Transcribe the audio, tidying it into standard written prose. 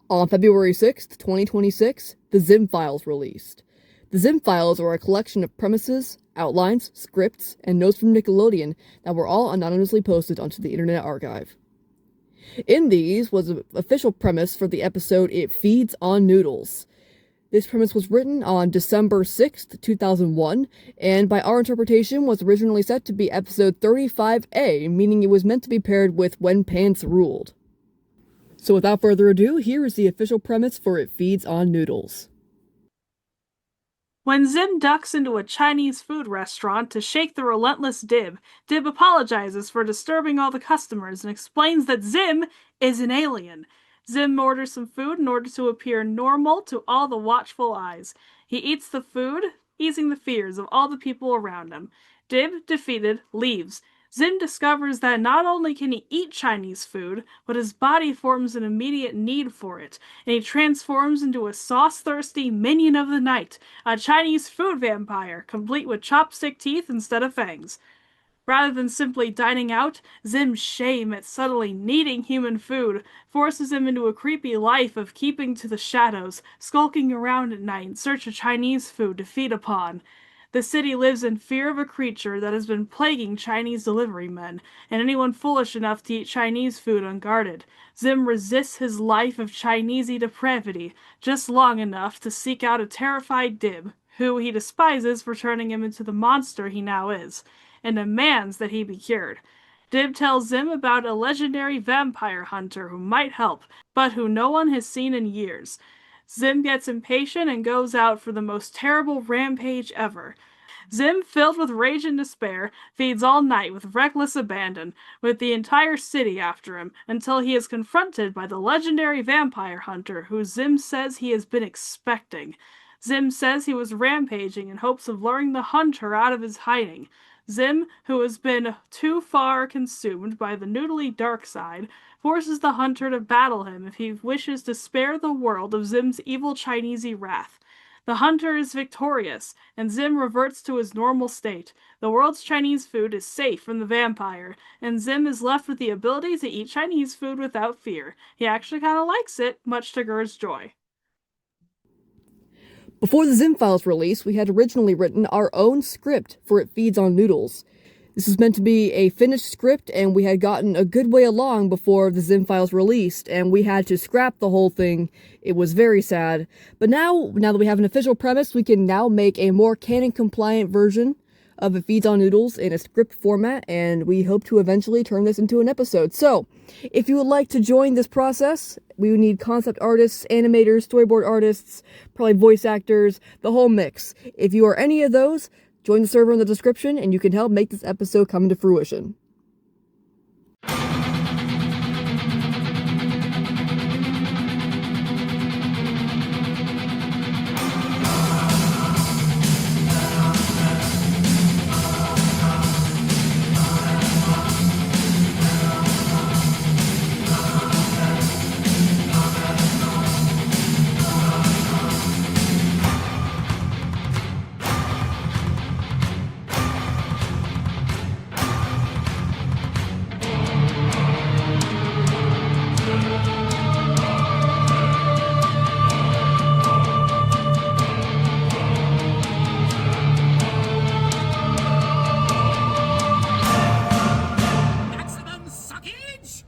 On February 6th, 2026, the ZIM files released. The ZIM files are a collection of premises, outlines, scripts, and notes from Nickelodeon that were all anonymously posted onto the Internet Archive. In these was an official premise for the episode It Feeds on Noodles. This premise was written on December 6th, 2001, and by our interpretation was originally set to be episode 35A, meaning it was meant to be paired with When Pants Ruled. So without further ado, here is the official premise for It Feeds on Noodles. When Zim ducks into a Chinese food restaurant to shake the relentless Dib, Dib apologizes for disturbing all the customers and explains that Zim is an alien. Zim orders some food in order to appear normal to all the watchful eyes. He eats the food, easing the fears of all the people around him. Dib, defeated, leaves. Zim discovers that not only can he eat Chinese food, but his body forms an immediate need for it, and he transforms into a sauce-thirsty minion of the night, a Chinese food vampire, complete with chopstick teeth instead of fangs. Rather than simply dining out, Zim's shame at subtly needing human food forces him into a creepy life of keeping to the shadows, skulking around at night in search of Chinese food to feed upon. The city lives in fear of a creature that has been plaguing Chinese delivery men, and anyone foolish enough to eat Chinese food unguarded. Zim resists his life of Chinesey depravity just long enough to seek out a terrified Dib, who he despises for turning him into the monster he now is, and demands that he be cured. Dib tells Zim about a legendary vampire hunter who might help, but who no one has seen in years. Zim gets impatient and goes out for the most terrible rampage ever. Zim, filled with rage and despair, feeds all night with reckless abandon, with the entire city after him, until he is confronted by the legendary vampire hunter who Zim says he has been expecting. Zim says he was rampaging in hopes of luring the hunter out of his hiding. Zim, who has been too far consumed by the noodly dark side, forces the hunter to battle him if he wishes to spare the world of Zim's evil Chinesey wrath. The hunter is victorious, and Zim reverts to his normal state. The world's Chinese food is safe from the vampire, and Zim is left with the ability to eat Chinese food without fear. He actually kind of likes it, much to Ger's joy. Before the ZIM files release, we had originally written our own script for It Feeds on Noodles. This was meant to be a finished script, and we had gotten a good way along before the ZIM files released, and we had to scrap the whole thing. It was very sad. But now that we have an official premise, we can now make a more canon-compliant version of It Feeds on Noodles in a script format, and we hope to eventually turn this into an episode. So, if you would like to join this process, we would need concept artists, animators, storyboard artists, probably voice actors, the whole mix. If you are any of those, join the server in the description, and you can help make this episode come to fruition. Maximum suckage!